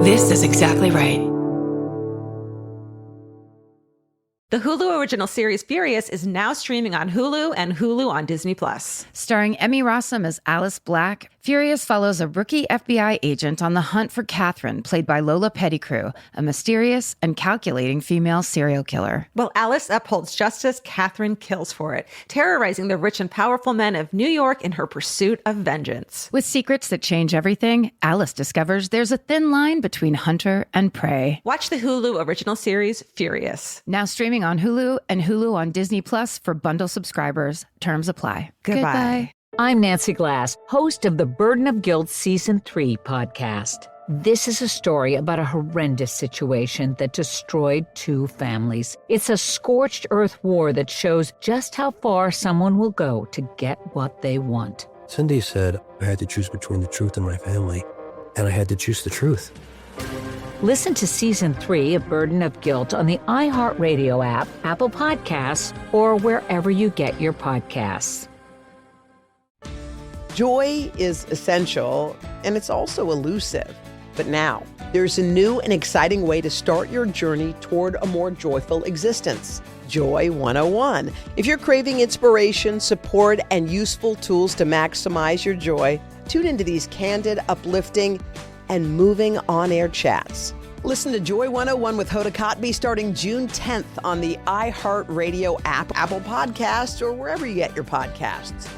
This is exactly right. The Hulu original series Furious is now streaming on Hulu and Hulu on Disney+. Starring Emmy Rossum as Alice Black, Furious follows a rookie FBI agent on the hunt for Catherine, played by Lola Pettigrew, a mysterious and calculating female serial killer. While Alice upholds justice, Catherine kills for it, terrorizing the rich and powerful men of New York in her pursuit of vengeance. With secrets that change everything, Alice discovers there's a thin line between hunter and prey. Watch the Hulu original series Furious. Now streaming on Hulu and Hulu on Disney Plus for bundle subscribers. Terms apply. Goodbye. I'm Nancy Glass, host of the Burden of Guilt Season 3 podcast. This is a story about a horrendous situation that destroyed 2 families. It's a scorched earth war that shows just how far someone will go to get what they want. Cindy said I had to choose between the truth and my family, and I had to choose the truth. Listen to Season 3 of Burden of Guilt on the iHeartRadio app, Apple Podcasts, or wherever you get your podcasts. Joy is essential, and it's also elusive. But now, there's a new and exciting way to start your journey toward a more joyful existence. Joy 101. If you're craving inspiration, support, and useful tools to maximize your joy, tune into these candid, uplifting, and moving on-air chats. Listen to Joy 101 with Hoda Kotb starting June 10th on the iHeartRadio app, Apple Podcasts, or wherever you get your podcasts.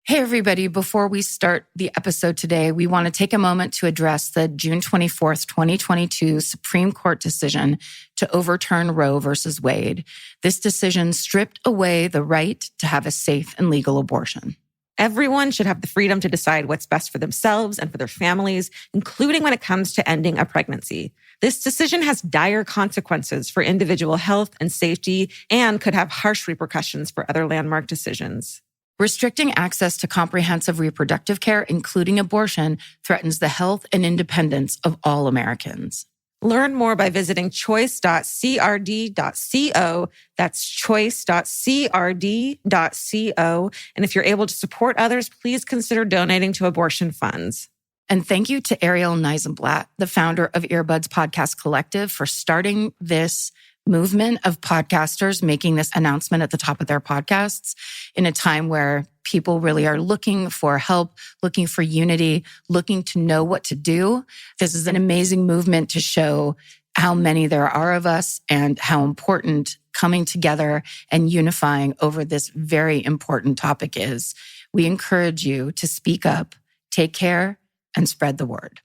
Hey, everybody. Before we start the episode today, we want to take a moment to address the June 24th, 2022 Supreme Court decision to overturn Roe versus Wade. This decision stripped away the right to have a safe and legal abortion. Everyone should have the freedom to decide what's best for themselves and for their families, including when it comes to ending a pregnancy. This decision has dire consequences for individual health and safety and could have harsh repercussions for other landmark decisions. Restricting access to comprehensive reproductive care, including abortion, threatens the health and independence of all Americans. Learn more by visiting choice.crd.co. That's choice.crd.co. And if you're able to support others, please consider donating to abortion funds. And thank you to Ariel Neisenblatt, the founder of Earbuds Podcast Collective, for starting this movement of podcasters making this announcement at the top of their podcasts in a time where people really are looking for help, looking for unity, looking to know what to do. This is an amazing movement to show how many there are of us and how important coming together and unifying over this very important topic is. We encourage you to speak up, take care, and spread the word.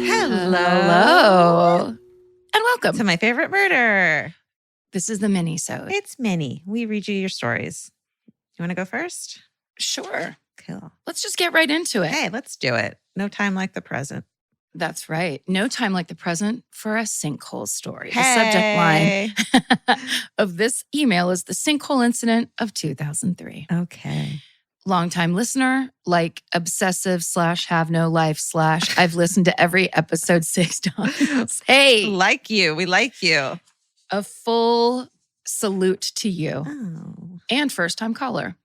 Hello. And welcome To my favorite murder. This is the Minisode. It's Minnie. We read you your stories. You want to go first? Sure. Cool. Let's just get right into it. Hey, let's do it. No time like the present. That's right. No time like the present for a sinkhole story. Hey. The subject line of this email is the sinkhole incident of 2003. Okay. Longtime listener, like obsessive / have no life / I've listened to every episode 6 times. Hey, Like you. We like you. a full salute to you Oh. and first-time caller.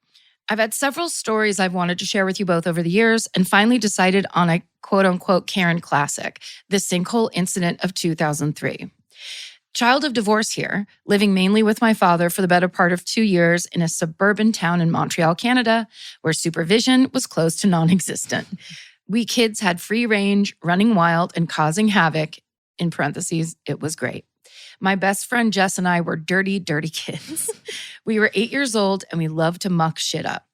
I've had several stories I've wanted to share with you both over the years and finally decided on a quote-unquote Karen classic, the sinkhole incident of 2003. Child of divorce here, living mainly with my father for the better part of 2 years in a suburban town in Montreal, Canada, where supervision was close to non-existent. We kids had free range, running wild and causing havoc. In parentheses, it was great. My best friend Jess and I were dirty, dirty kids. We were 8 years old and we loved to muck shit up.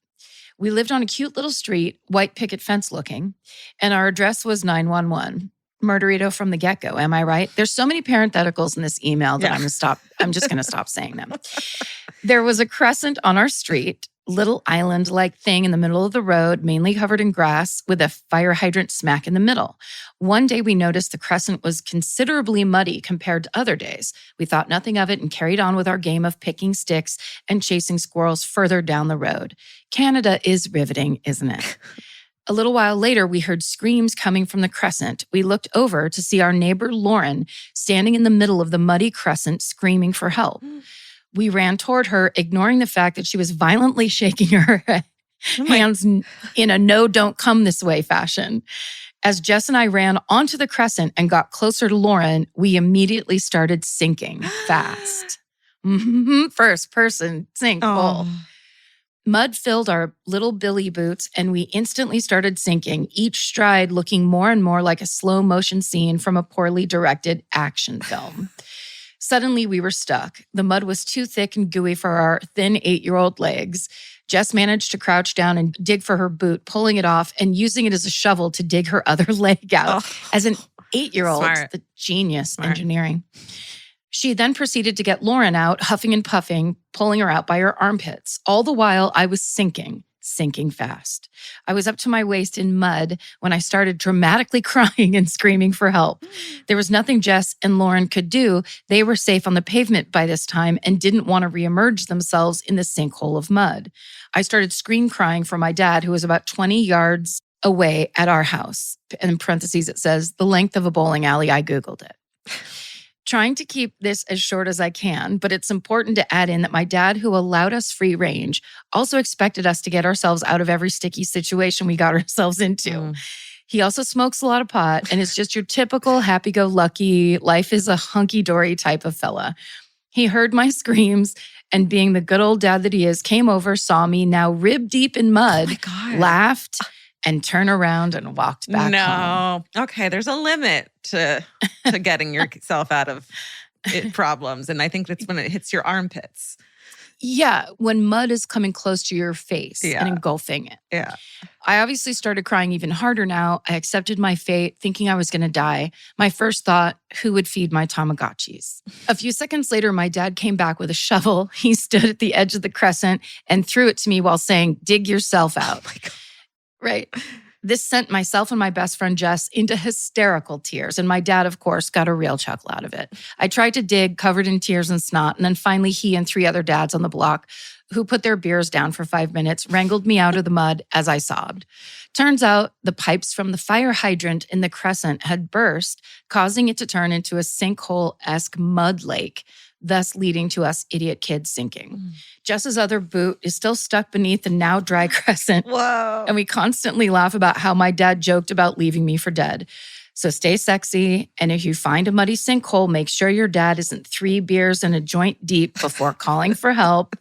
We lived on a cute little street, white picket fence looking, and our address was 911. Murderito from the get-go, am I right? There's so many parentheticals in this email that I'm just going to stop saying them. There was a crescent on our street, little island-like thing in the middle of the road, mainly covered in grass, with a fire hydrant smack in the middle. One day we noticed the crescent was considerably muddy compared to other days. We thought nothing of it and carried on with our game of picking sticks and chasing squirrels further down the road. Canada is riveting, isn't it? A little while later, we heard screams coming from the crescent. We looked over to see our neighbor Lauren standing in the middle of the muddy crescent screaming for help. We ran toward her, ignoring the fact that she was violently shaking her hands in a no, don't come this way fashion. As Jess and I ran onto the crescent and got closer to Lauren, we immediately started sinking fast. First person sinkhole. Mud filled our little billy boots, and we instantly started sinking, each stride looking more and more like a slow motion scene from a poorly directed action film. Suddenly, we were stuck. The mud was too thick and gooey for our thin 8-year-old legs. Jess managed to crouch down and dig for her boot, pulling it off and using it as a shovel to dig her other leg out. As an 8-year-old, the genius engineering. She then proceeded to get Lauren out, huffing and puffing, pulling her out by her armpits. All the while, I was sinking fast. I was up to my waist in mud when I started dramatically crying and screaming for help. There was nothing Jess and Lauren could do. They were safe on the pavement by this time and didn't want to reemerge themselves in the sinkhole of mud. I started scream crying for my dad, who was about 20 yards away at our house. In parentheses, it says, the length of a bowling alley. I Googled it. Trying to keep this as short as I can, but it's important to add in that my dad, who allowed us free range, also expected us to get ourselves out of every sticky situation we got ourselves into. He also smokes a lot of pot and is just your typical happy-go-lucky, life is a hunky-dory type of fella. He heard my screams and, being the good old dad that he is, came over, saw me now rib deep in mud, laughed, and turned around and walked back home. Okay, there's a limit to getting yourself out of problems. And I think that's when it hits your armpits. Yeah, when mud is coming close to your face and engulfing it. Yeah. I obviously started crying even harder now. I accepted my fate, thinking I was going to die. My first thought, who would feed my Tamagotchis? A few seconds later, my dad came back with a shovel. He stood at the edge of the crescent and threw it to me while saying, dig yourself out. Oh my God. Right. This sent myself and my best friend Jess into hysterical tears, and my dad, of course, got a real chuckle out of it. I tried to dig, covered in tears and snot, and then finally he and 3 other dads on the block, who put their beers down for 5 minutes, wrangled me out of the mud as I sobbed. Turns out the pipes from the fire hydrant in the crescent had burst, causing it to turn into a sinkhole-esque mud lake, thus leading to us idiot kids sinking. Jess's other boot is still stuck beneath the now dry crescent. Whoa. And we constantly laugh about how my dad joked about leaving me for dead. So stay sexy. And if you find a muddy sinkhole, make sure your dad isn't 3 beers and a joint deep before calling for help.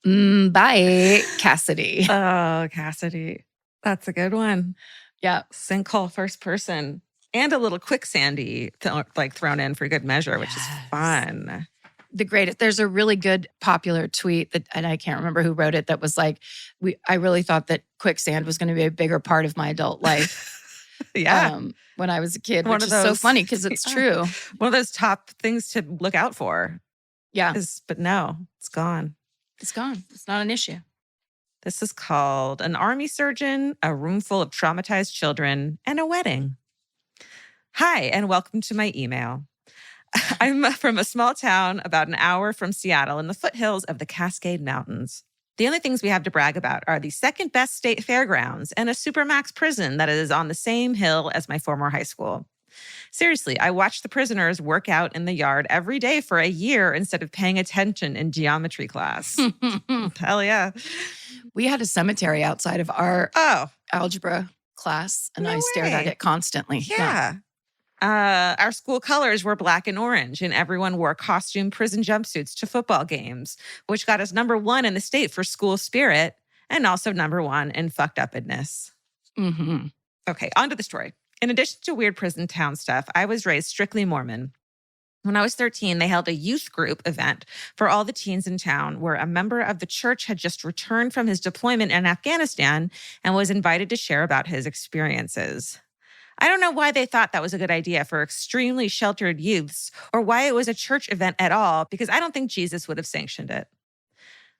Bye, Cassidy. Oh, Cassidy. That's a good one. Yeah. Sinkhole first person. And a little quicksandy thrown in for good measure, which is fun. The greatest. There's a really good popular tweet that, and I can't remember who wrote it, that was like, I really thought that quicksand was going to be a bigger part of my adult life. When I was a kid, which is so funny because it's true. One of those top things to look out for. Yeah. But no, it's gone. It's gone. It's not an issue. This is called An Army Surgeon, a Room Full of Traumatized Children, and a Wedding. Hi, and welcome to my email. I'm from a small town about an hour from Seattle in the foothills of the Cascade Mountains. The only things we have to brag about are the second best state fairgrounds and a supermax prison that is on the same hill as my former high school. Seriously, I watched the prisoners work out in the yard every day for a year instead of paying attention in geometry class. Hell yeah. We had a cemetery outside of our algebra class, and I stared at it constantly. Yeah. Our school colors were black and orange, and everyone wore costume prison jumpsuits to football games, which got us number 1 in the state for school spirit and also number 1 in fucked upness. Okay, on to the story. In addition to weird prison town stuff, I was raised strictly Mormon. When I was 13, they held a youth group event for all the teens in town where a member of the church had just returned from his deployment in Afghanistan and was invited to share about his experiences. I don't know why they thought that was a good idea for extremely sheltered youths or why it was a church event at all, because I don't think Jesus would have sanctioned it.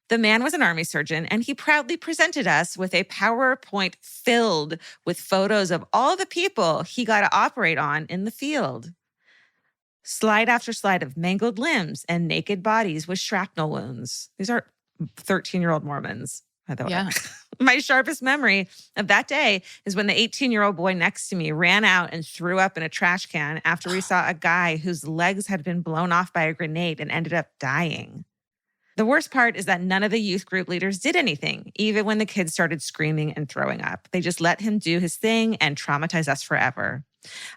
The man was an army surgeon, and he proudly presented us with a PowerPoint filled with photos of all the people he got to operate on in the field. Slide after slide of mangled limbs and naked bodies with shrapnel wounds. These are 13-year-old Mormons, by the way. Yeah. My sharpest memory of that day is when the 18-year-old boy next to me ran out and threw up in a trash can after we saw a guy whose legs had been blown off by a grenade and ended up dying. The worst part is that none of the youth group leaders did anything, even when the kids started screaming and throwing up. They just let him do his thing and traumatize us forever.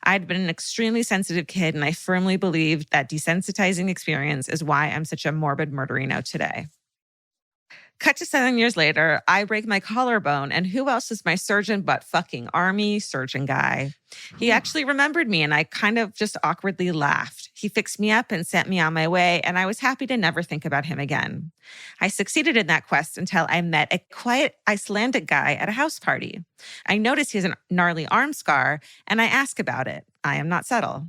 I'd been an extremely sensitive kid, and I firmly believed that desensitizing experience is why I'm such a morbid murderino today. Cut to 7 years later, I break my collarbone, and who else is my surgeon but fucking Army surgeon guy? He actually remembered me, and I kind of just awkwardly laughed. He fixed me up and sent me on my way, and I was happy to never think about him again. I succeeded in that quest until I met a quiet Icelandic guy at a house party. I noticed he has a gnarly arm scar, and I ask about it. I am not subtle.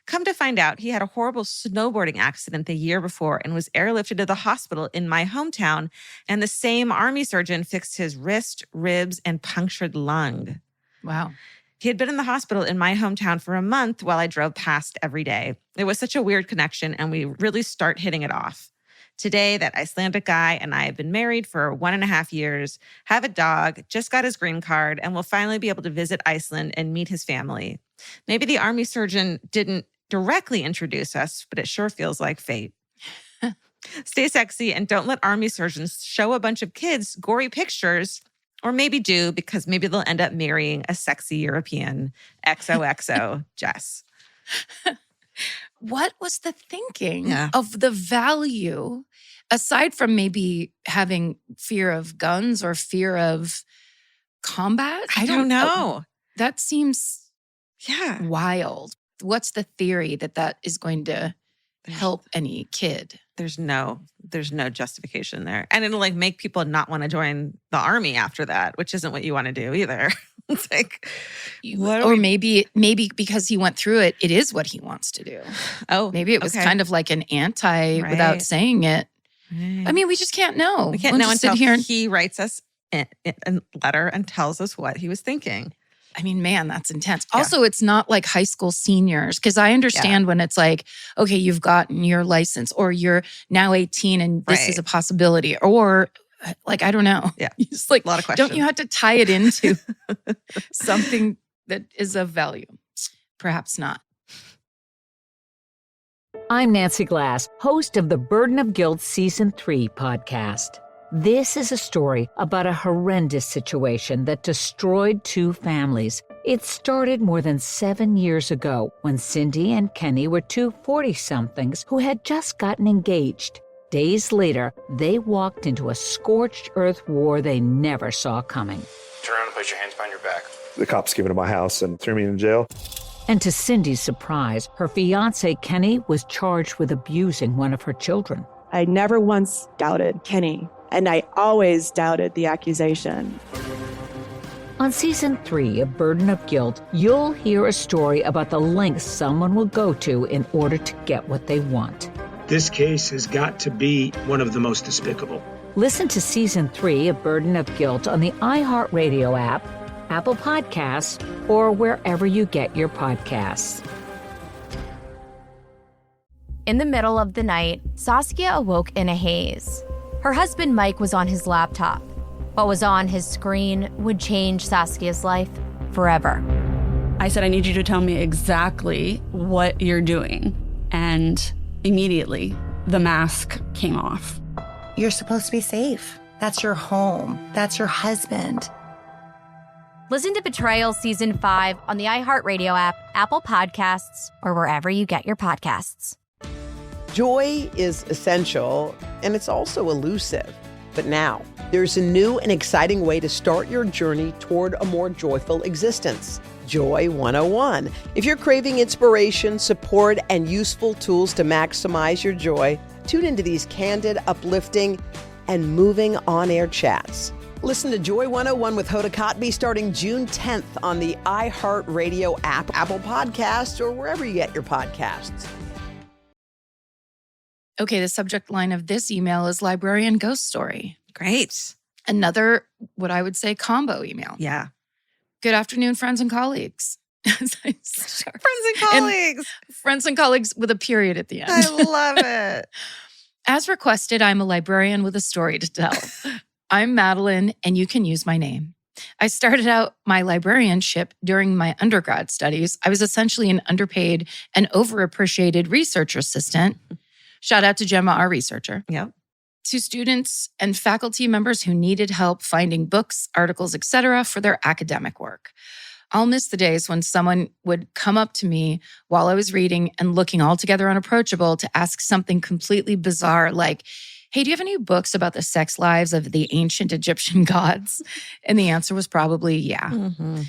Come to find out, he had a horrible snowboarding accident the year before and was airlifted to the hospital in my hometown, and the same Army surgeon fixed his wrist, ribs, and punctured lung. Wow. He had been in the hospital in my hometown for a month while I drove past every day. It was such a weird connection, and we really start hitting it off. Today, that Icelandic guy and I have been married for 1.5 years, have a dog, just got his green card, and will finally be able to visit Iceland and meet his family. Maybe the Army surgeon didn't directly introduce us, but it sure feels like fate. Stay sexy and don't let Army surgeons show a bunch of kids gory pictures, or maybe do, because maybe they'll end up marrying a sexy European. XOXO, Jess. What was the thinking of the value, aside from maybe having fear of guns or fear of combat? I don't know. That seems Yeah. wild. What's the theory that is going to help any kid? There's no justification there. And it'll like make people not want to join the Army after that, which isn't what you want to do either. It's like, maybe because he went through it, it is what he wants to do. Oh, maybe it was kind of like an anti without saying it. Right. I mean, we just can't know. We can't know until he writes us a letter and tells us what he was thinking. I mean, man, that's intense. Yeah. Also, it's not like high school seniors, because I understand when it's like, okay, you've gotten your license, or you're now 18 and this is a possibility, or like, I don't know. Yeah. It's like, a lot of questions. Don't you have to tie it into something that is of value? Perhaps not. I'm Nancy Glass, host of the Burden of Guilt Season 3 podcast. This is a story about a horrendous situation that destroyed 2 families. It started more than 7 years ago when Cindy and Kenny were 2 40-somethings who had just gotten engaged. Days later, they walked into a scorched earth war they never saw coming. Turn around and place your hands behind your back. The cops came into my house and threw me in jail. And to Cindy's surprise, her fiancé Kenny was charged with abusing one of her children. I never once doubted Kenny, and I always doubted the accusation. On Season 3 of Burden of Guilt, you'll hear a story about the lengths someone will go to in order to get what they want. This case has got to be one of the most despicable. Listen to Season 3 of Burden of Guilt on the iHeartRadio app, Apple Podcasts, or wherever you get your podcasts. In the middle of the night, Saskia awoke in a haze. Her husband Mike was on his laptop. What was on his screen would change Saskia's life forever. I said, I need you to tell me exactly what you're doing. And immediately, the mask came off. You're supposed to be safe. That's your home. That's your husband. Listen to Betrayal Season 5 on the iHeartRadio app, Apple Podcasts, or wherever you get your podcasts. Joy is essential, and it's also elusive. But now, there's a new and exciting way to start your journey toward a more joyful existence. Joy 101. If you're craving inspiration, support, and useful tools to maximize your joy, tune into these candid, uplifting, and moving on-air chats. Listen to Joy 101 with Hoda Kotb starting June 10th on the iHeartRadio app, Apple Podcasts, or wherever you get your podcasts. Okay, the subject line of this email is librarian ghost story. Great. Another, what I would say, combo email. Yeah. Good afternoon, friends and colleagues. Friends and colleagues. And friends and colleagues with a period at the end. I love it. As requested, I'm a librarian with a story to tell. I'm Madeline, and you can use my name. I started out my librarianship during my undergrad studies. I was essentially an underpaid and overappreciated research assistant. Shout out to Gemma, our researcher. Yep. To students and faculty members who needed help finding books, articles, etc. for their academic work. I'll miss the days when someone would come up to me while I was reading and looking altogether unapproachable to ask something completely bizarre like, hey, do you have any books about the sex lives of the ancient Egyptian gods? And the answer was probably yeah. Mm-hmm.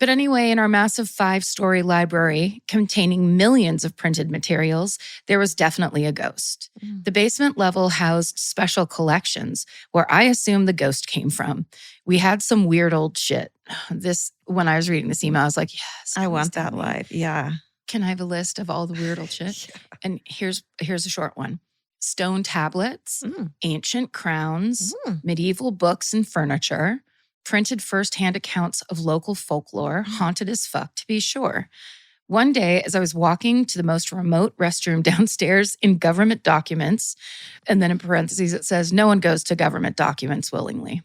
But anyway, in our massive 5-story library containing millions of printed materials, there was definitely a ghost. The basement level housed special collections where I assumed the ghost came from. We had some weird old shit. When I was reading this email, I was like, yes. I want that live. Yeah. Can I have a list of all the weird old shit? Yeah. And here's a short one. Stone tablets, ancient crowns, medieval books and furniture, printed firsthand accounts of local folklore, haunted as fuck to be sure. One day, as I was walking to the most remote restroom downstairs in government documents, and then in parentheses it says, no one goes to government documents willingly,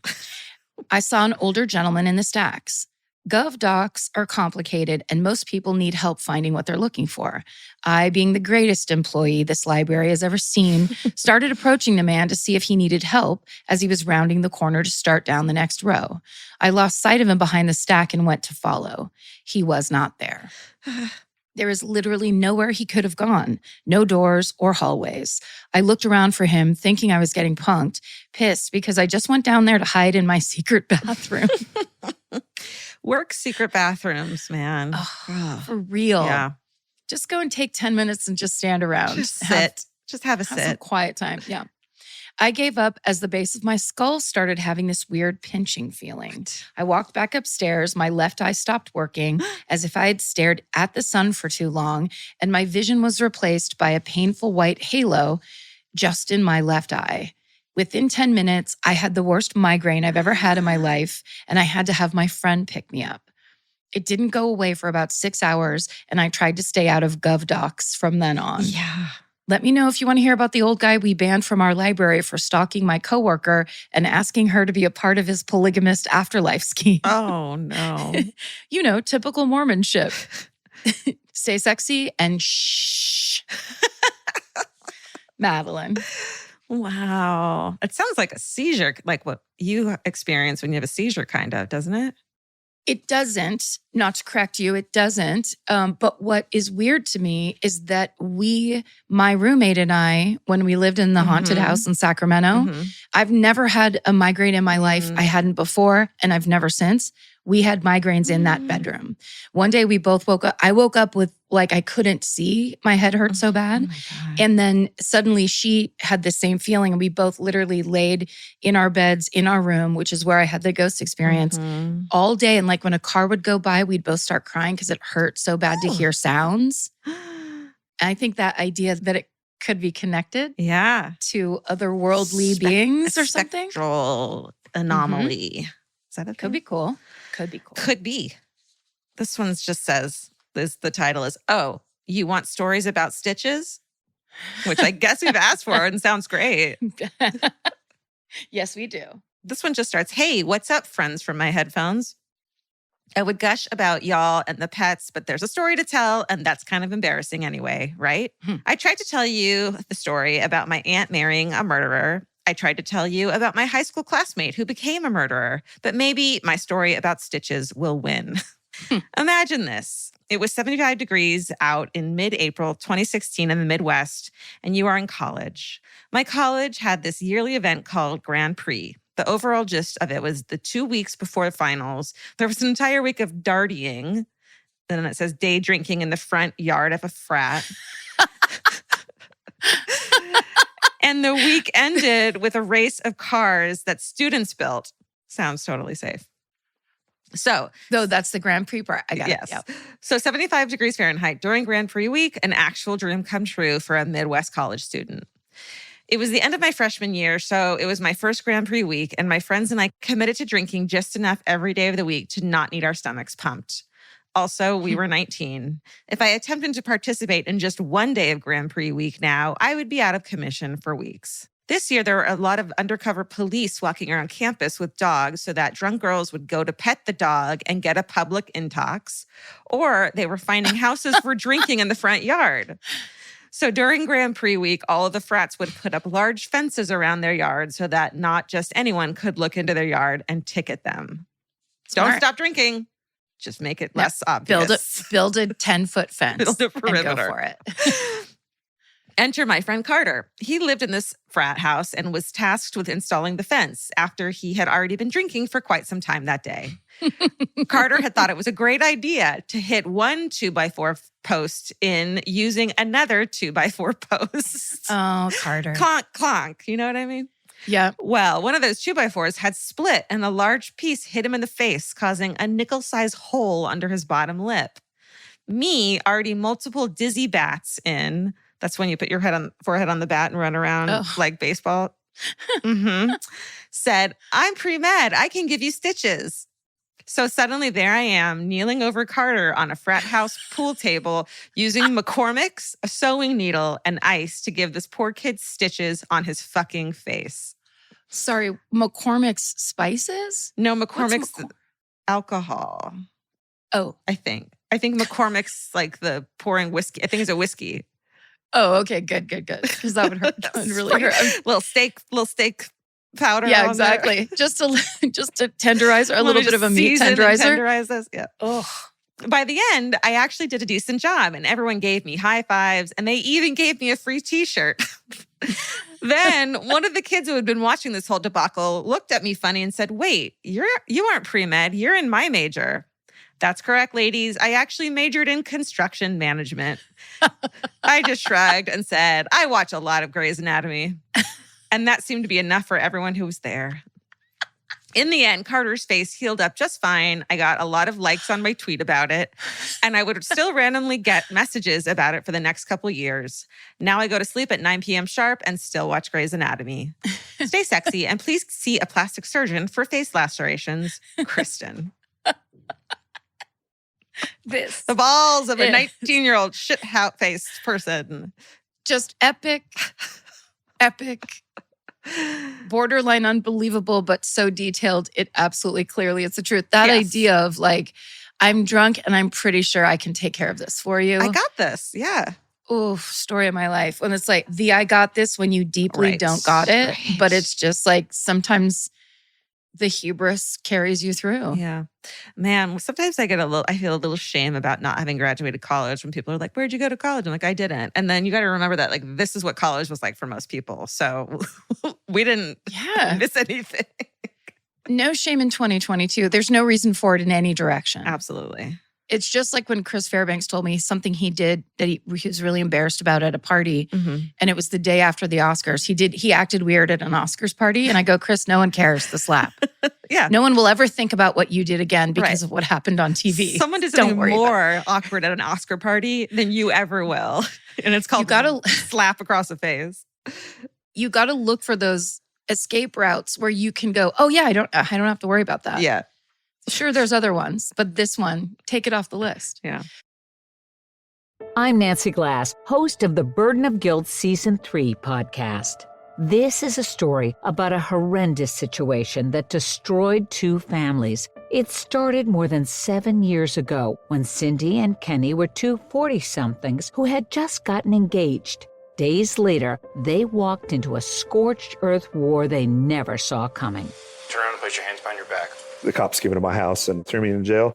I saw an older gentleman in the stacks. Gov docs are complicated and most people need help finding what they're looking for. I, being the greatest employee this library has ever seen, started approaching the man to see if he needed help as he was rounding the corner to start down the next row. I lost sight of him behind the stack and went to follow. He was not there. There is literally nowhere he could have gone, no doors or hallways. I looked around for him, thinking I was getting punked, pissed because I just went down there to hide in my secret bathroom. Work secret bathrooms, man. For real. Yeah. Just go and take 10 minutes and just stand around. Just sit. Just have a sit. Some quiet time. Yeah. I gave up as the base of my skull started having this weird pinching feeling. I walked back upstairs. My left eye stopped working as if I had stared at the sun for too long, and my vision was replaced by a painful white halo just in my left eye. Within 10 minutes, I had the worst migraine I've ever had in my life, and I had to have my friend pick me up. It didn't go away for about 6 hours, and I tried to stay out of Gov docs from then on. Yeah. Let me know if you want to hear about the old guy we banned from our library for stalking my coworker and asking her to be a part of his polygamist afterlife scheme. Oh, no. You know, typical Mormon shit. Stay sexy and shh. Madeline. Wow. It sounds like a seizure, like what you experience when you have a seizure, kind of, doesn't it? It doesn't. Not to correct you, it doesn't. But what is weird to me is that my roommate and I, when we lived in the haunted house in Sacramento, I've never had a migraine in my life. I hadn't before, and I've never since. We had migraines in that bedroom. One day we both woke up. I woke up with I couldn't see. My head hurt so bad. And then suddenly she had the same feeling. And we both literally laid in our beds in our room, which is where I had the ghost experience all day. And when a car would go by, we'd both start crying because it hurt so bad to hear sounds. And I think that idea that it could be connected to otherworldly beings or something. Spectral anomaly. Is that a thing? Could be cool. Could be cool. Could be. This one just says, the title is, oh, you want stories about stitches? Which I guess we've asked for and sounds great. Yes, we do. This one just starts, hey, what's up, friends from my headphones? I would gush about y'all and the pets, but there's a story to tell, and that's kind of embarrassing anyway, right? I tried to tell you the story about my aunt marrying a murderer. I tried to tell you about my high school classmate who became a murderer, but maybe my story about stitches will win. Imagine this. It was 75 degrees out in mid-April 2016 in the Midwest, and you are in college. My college had this yearly event called Grand Prix. The overall gist of it was the 2 weeks before the finals, there was an entire week of dartying. Then it says day drinking in the front yard of a frat. And the week ended with a race of cars that students built. Sounds totally safe. So, though that's the Grand Prix part. I got it. Yep. So 75 degrees Fahrenheit during Grand Prix week, an actual dream come true for a Midwest college student. It was the end of my freshman year, so it was my first Grand Prix week, and my friends and I committed to drinking just enough every day of the week to not need our stomachs pumped. Also, we were 19. If I attempted to participate in just one day of Grand Prix week now, I would be out of commission for weeks. This year, there were a lot of undercover police walking around campus with dogs so that drunk girls would go to pet the dog and get a public intox, or they were finding houses for drinking in the front yard. So during Grand Prix week, all of the frats would put up large fences around their yard so that not just anyone could look into their yard and ticket them. Smart. Don't stop drinking. Just make it less obvious. Build a 10-foot fence. Build a perimeter. And go for it. Enter my friend Carter. He lived in this frat house and was tasked with installing the fence after he had already been drinking for quite some time that day. Carter had thought it was a great idea to hit one 2x4 post in using another 2x4 post. Oh, Carter. Clonk, clonk. You know what I mean? Yeah. Well, one of those 2x4s had split and a large piece hit him in the face, causing a nickel-sized hole under his bottom lip. Me, already multiple dizzy bats in. That's when you put your forehead on the bat and run around like baseball. Said, I'm pre-med. I can give you stitches. So suddenly there I am, kneeling over Carter on a frat house pool table, using McCormick's, a sewing needle, and ice to give this poor kid stitches on his fucking face. Sorry, McCormick's spices? No, McCormick's alcohol. Oh. I think McCormick's like the pouring whiskey. I think it's a whiskey. Oh, okay, good. Because that would hurt. That would really hurt. Little steak powder. Yeah, exactly. Just to tenderize, or a little bit of a meat tenderizer. Tenderize this. Yeah. Oh. By the end, I actually did a decent job, and everyone gave me high fives, and they even gave me a free T-shirt. Then one of the kids who had been watching this whole debacle looked at me funny and said, "Wait, you aren't pre-med. You're in my major." That's correct, ladies. I actually majored in construction management. I just shrugged and said, I watch a lot of Grey's Anatomy. And that seemed to be enough for everyone who was there. In the end, Carter's face healed up just fine. I got a lot of likes on my tweet about it. And I would still randomly get messages about it for the next couple of years. Now I go to sleep at 9 p.m. sharp and still watch Grey's Anatomy. Stay sexy and please see a plastic surgeon for face lacerations. Kristen. The balls of a 19-year-old shit-faced person. Just epic, borderline unbelievable, but so detailed. It absolutely clearly it's the truth. That idea of like, I'm drunk and I'm pretty sure I can take care of this for you. I got this. Yeah. Oh, story of my life. When it's like I got this when you deeply don't got it. Right. But it's just like sometimes the hubris carries you through. Yeah. Man, sometimes I feel a little shame about not having graduated college when people are like, where'd you go to college? I'm like, I didn't. And then you got to remember that like, this is what college was like for most people. So we didn't miss anything. No shame in 2022. There's no reason for it in any direction. Absolutely. It's just like when Chris Fairbanks told me something he did that he was really embarrassed about at a party. Mm-hmm. And it was the day after the Oscars. He acted weird at an Oscars party. And I go, Chris, no one cares, the slap. Yeah. No one will ever think about what you did again because of what happened on TV. Someone does something more awkward at an Oscar party than you ever will. And it's called slap across the face. You got to look for those escape routes where you can go, oh yeah, I don't have to worry about that. Yeah. Sure, there's other ones, but this one, take it off the list. Yeah. I'm Nancy Glass, host of the Burden of Guilt Season 3 podcast. This is a story about a horrendous situation that destroyed two families. It started more than 7 years ago when Cindy and Kenny were two 40-somethings who had just gotten engaged. Days later, they walked into a scorched earth war they never saw coming. Turn around and place your hands behind your back. The cops came into my house and threw me in jail.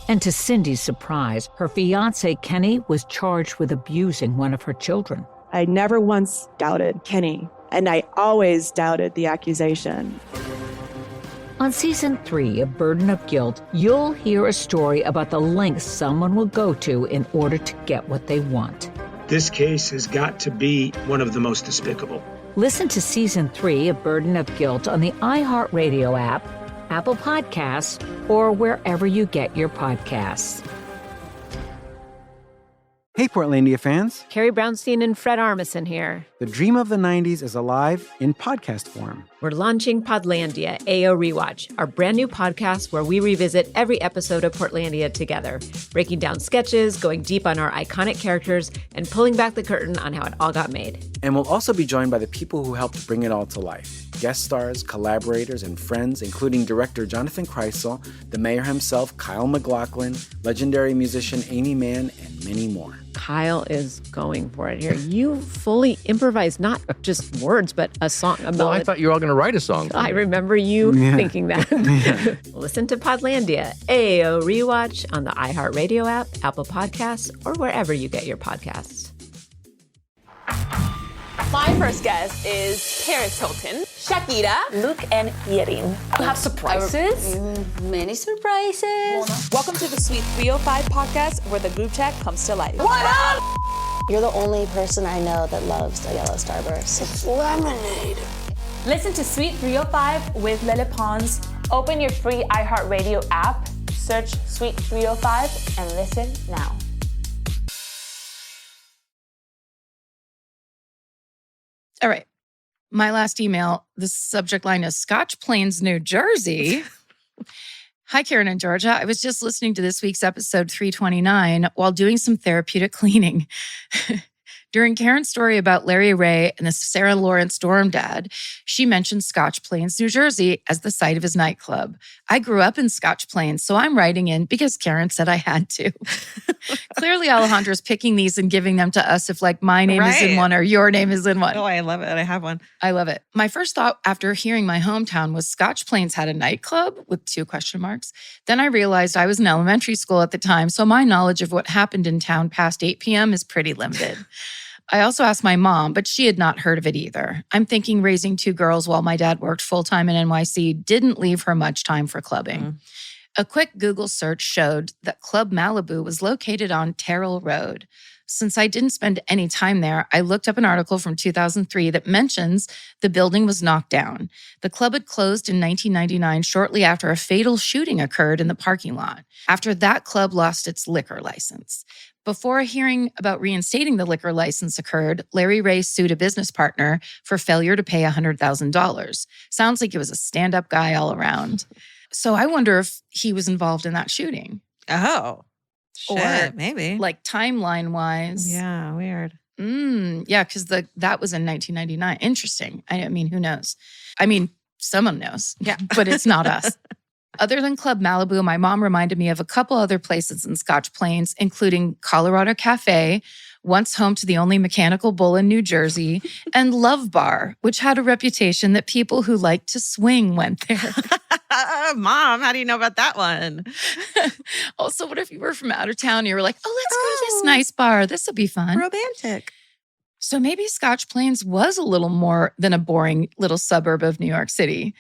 And to Cindy's surprise, her fiancé, Kenny, was charged with abusing one of her children. I never once doubted Kenny, and I always doubted the accusation. On Season 3 of Burden of Guilt, you'll hear a story about the lengths someone will go to in order to get what they want. This case has got to be one of the most despicable. Listen to Season 3 of Burden of Guilt on the iHeartRadio app, Apple Podcasts, or wherever you get your podcasts. Hey, Portlandia fans. Carrie Brownstein and Fred Armisen here. The dream of the 90s is alive in podcast form. We're launching Podlandia AO Rewatch, our brand new podcast where we revisit every episode of Portlandia together, breaking down sketches, going deep on our iconic characters, and pulling back the curtain on how it all got made. And we'll also be joined by the people who helped bring it all to life. Guest stars, collaborators, and friends, including director Jonathan Kreisel, the mayor himself, Kyle MacLachlan, legendary musician Amy Mann, and many more. Kyle is going for it here. You fully improvised not just words, but a song. Well, I thought you were all going to write a song. I remember you thinking that. Listen to Podlandia, AO Rewatch on the iHeartRadio app, Apple Podcasts, or wherever you get your podcasts. My first guest is Paris Hilton, Shakira, Luke, and Yerin. You have surprises? Many surprises. Welcome to the Sweet 305 podcast, where the group chat comes to life. What up? You're the only person I know that loves a yellow starburst. It's lemonade. Listen to Sweet 305 with Lele Pons. Open your free iHeartRadio app, search Sweet 305, and listen now. All right. My last email, the subject line is Scotch Plains, New Jersey. Hi, Karen and Georgia. I was just listening to this week's episode 329 while doing some therapeutic cleaning. During Karen's story about Larry Ray and the Sarah Lawrence dorm dad, she mentioned Scotch Plains, New Jersey as the site of his nightclub. I grew up in Scotch Plains, so I'm writing in because Karen said I had to. Clearly, Alejandra's picking these and giving them to us if like my name is in one or your name is in one. Oh, I love it. I have one. I love it. My first thought after hearing my hometown was Scotch Plains had a nightclub with 2 question marks. Then I realized I was in elementary school at the time, so my knowledge of what happened in town past 8 p.m. is pretty limited. I also asked my mom, but she had not heard of it either. I'm thinking raising 2 girls while my dad worked full-time in NYC didn't leave her much time for clubbing. A quick Google search showed that Club Malibu was located on Terrell Road. Since I didn't spend any time there, I looked up an article from 2003 that mentions the building was knocked down. The club had closed in 1999 shortly after a fatal shooting occurred in the parking lot. After that club lost its liquor license. Before hearing about reinstating the liquor license occurred, Larry Ray sued a business partner for failure to pay $100,000. Sounds like he was a stand-up guy all around. So I wonder if he was involved in that shooting. Oh, shit, or maybe. Like timeline-wise. Yeah, weird. Yeah, because that was in 1999. Interesting. I mean, who knows? I mean, someone knows. Yeah. But it's not us. Other than Club Malibu, my mom reminded me of a couple other places in Scotch Plains, including Colorado Cafe, once home to the only mechanical bull in New Jersey, and Love Bar, which had a reputation that people who liked to swing went there. Mom, how do you know about that one? Also, what if you were from out of town and you were like, oh, let's go to this nice bar. This will be fun. Romantic. So maybe Scotch Plains was a little more than a boring little suburb of New York City.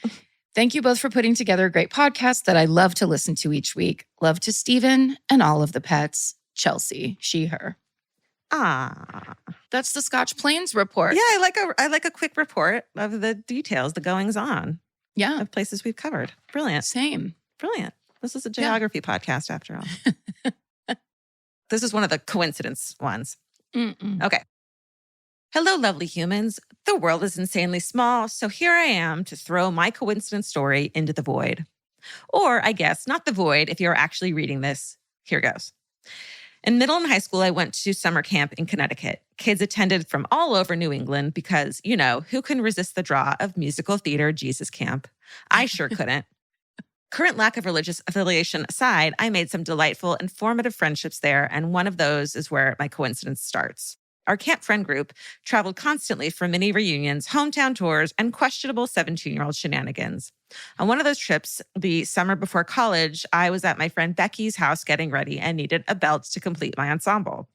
Thank you both for putting together a great podcast that I love to listen to each week. Love to Stephen and all of the pets. Chelsea, she, her. Ah, that's the Scotch Plains report. Yeah, I like a quick report of the details, the goings on. Yeah, of places we've covered. Brilliant. Same. Brilliant. This is a geography podcast after all. This is one of the coincidence ones. Okay. Hello, lovely humans. The world is insanely small, so here I am to throw my coincidence story into the void. Or, I guess, not the void if you're actually reading this. Here goes. In middle and high school, I went to summer camp in Connecticut. Kids attended from all over New England because, you know, who can resist the draw of musical theater Jesus camp? I sure couldn't. Current lack of religious affiliation aside, I made some delightful and formative friendships there, and one of those is where my coincidence starts. Our camp friend group traveled constantly for mini reunions, hometown tours, and questionable 17-year-old shenanigans. On one of those trips, the summer before college, I was at my friend Becky's house getting ready and needed a belt to complete my ensemble.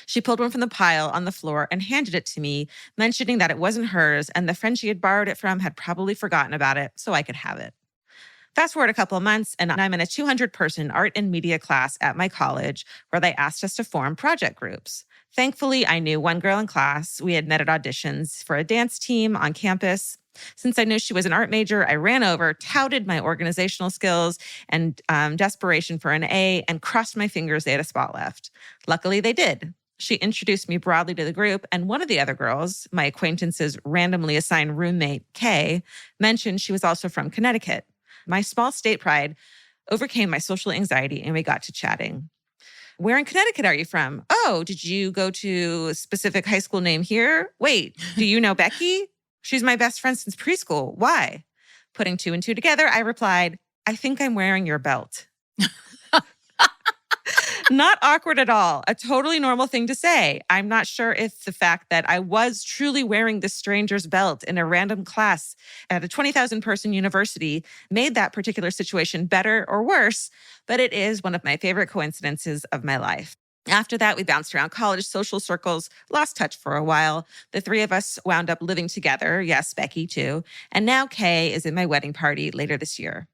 She pulled one from the pile on the floor and handed it to me, mentioning that it wasn't hers and the friend she had borrowed it from had probably forgotten about it, so I could have it. Fast forward a couple of months, and I'm in a 200-person art and media class at my college where they asked us to form project groups. Thankfully, I knew one girl in class. We had met at auditions for a dance team on campus. Since I knew she was an art major, I ran over, touted my organizational skills and desperation for an A, and crossed my fingers they had a spot left. Luckily, they did. She introduced me broadly to the group, and one of the other girls, my acquaintance's randomly assigned roommate, Kay, mentioned she was also from Connecticut. My small state pride overcame my social anxiety, and we got to chatting. Where in Connecticut are you from? Oh, did you go to a specific high school name here? Wait, do you know Becky? She's my best friend since preschool. Why? Putting two and two together, I replied, I think I'm wearing your belt. Not awkward at all. A totally normal thing to say. I'm not sure if the fact that I was truly wearing this stranger's belt in a random class at a 20,000 person university made that particular situation better or worse, but it is one of my favorite coincidences of my life. After that, we bounced around college social circles, lost touch for a while. The three of us wound up living together. Yes, Becky too. And now Kay is in my wedding party later this year.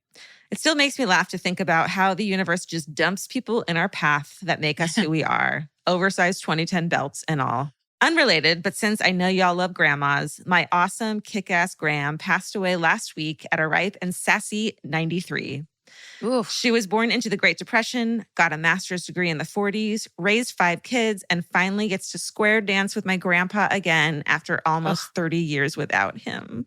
It still makes me laugh to think about how the universe just dumps people in our path that make us who we are. Oversized 2010 belts and all. Unrelated, but since I know y'all love grandmas, my awesome kick-ass Gram passed away last week at a ripe and sassy 93. Oof. She was born into the Great Depression, got a master's degree in the 40s, raised 5 kids, and finally gets to square dance with my grandpa again after almost 30 years without him.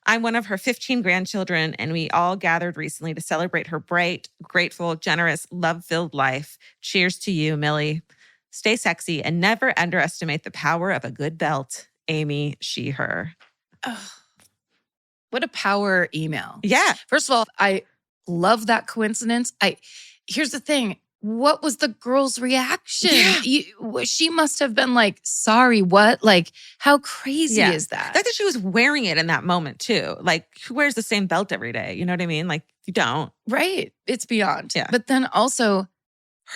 I'm one of her 15 grandchildren, and we all gathered recently to celebrate her bright, grateful, generous, love-filled life. Cheers to you, Millie. Stay sexy and never underestimate the power of a good belt. Amy, she, her. Oh, what a power email. Yeah. First of all, I love that coincidence. Here's the thing. What was the girl's reaction? Yeah. She must have been like, sorry, what? Like, how crazy is that? That she was wearing it in that moment too. Like, who wears the same belt every day? You know what I mean? Like, you don't. Right. It's beyond. Yeah. But then also,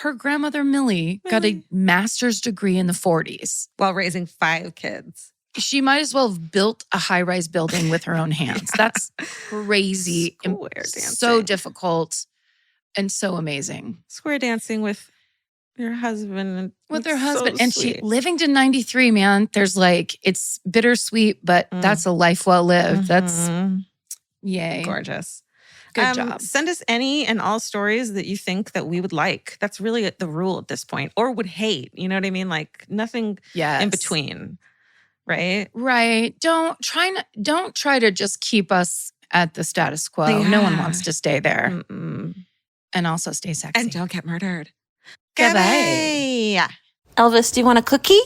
her grandmother, Millie, got a master's degree in the 40s. While raising 5 kids. She might as well have built a high-rise building with her own hands. That's crazy. Square dancing. So difficult. And so amazing. Square dancing with your husband. With her It's husband. so And sweet. she living to 93, man. There's like, it's bittersweet, but that's a life well lived. That's yay. Gorgeous. Good job. Send us any and all stories that you think that we would like. That's really the rule at this point. Or would hate. You know what I mean? Like nothing in between. Right? Right. Don't try to just keep us at the status quo. No one wants to stay there. And also stay sexy. And don't get murdered. Goodbye. Elvis, do you want a cookie?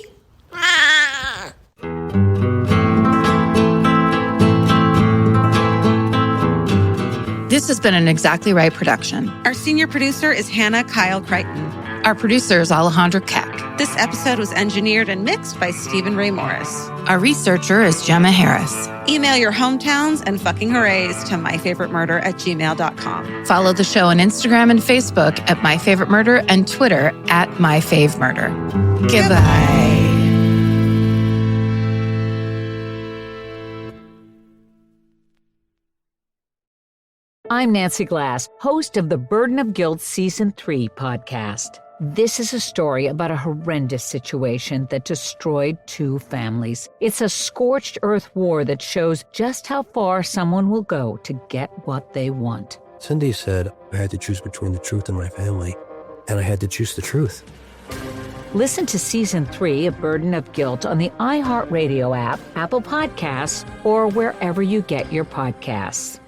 This has been an Exactly Right production. Our senior producer is Hannah Kyle Crichton. Our producer is Alejandra Keck. This episode was engineered and mixed by Stephen Ray Morris. Our researcher is Gemma Harris. Email your hometowns and fucking hoorays to myfavoritemurder@gmail.com. Follow the show on Instagram and Facebook at myfavoritemurder and Twitter at myfavemurder. Goodbye. I'm Nancy Glass, host of the Burden of Guilt Season 3 podcast. This is a story about a horrendous situation that destroyed 2 families. It's a scorched earth war that shows just how far someone will go to get what they want. Cindy said I had to choose between the truth and my family, and I had to choose the truth. Listen to Season 3 of Burden of Guilt on the iHeartRadio app, Apple Podcasts, or wherever you get your podcasts.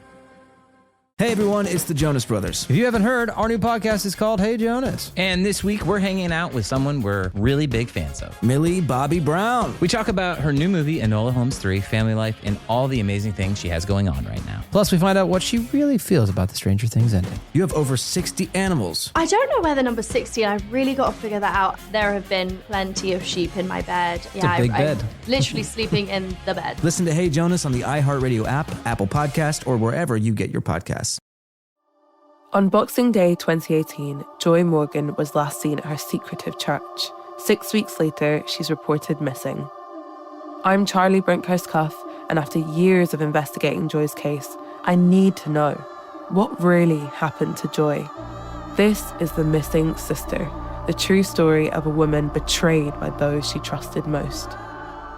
Hey everyone, it's the Jonas Brothers. If you haven't heard, our new podcast is called Hey Jonas. And this week we're hanging out with someone we're really big fans of. Millie Bobby Brown. We talk about her new movie, Enola Holmes 3, family life, and all the amazing things she has going on right now. Plus we find out what she really feels about the Stranger Things ending. You have over 60 animals. I don't know where the number 60, I've really got to figure that out. There have been plenty of sheep in my bed. It's a big bed. I'm literally sleeping in the bed. Listen to Hey Jonas on the iHeartRadio app, Apple Podcast, or wherever you get your podcasts. On Boxing Day 2018, Joy Morgan was last seen at her secretive church. 6 weeks later, she's reported missing. I'm Charlie Brinkhurst-Cuff, and after years of investigating Joy's case, I need to know, what really happened to Joy? This is The Missing Sister, the true story of a woman betrayed by those she trusted most.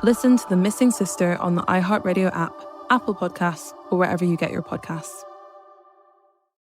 Listen to The Missing Sister on the iHeartRadio app, Apple Podcasts, or wherever you get your podcasts.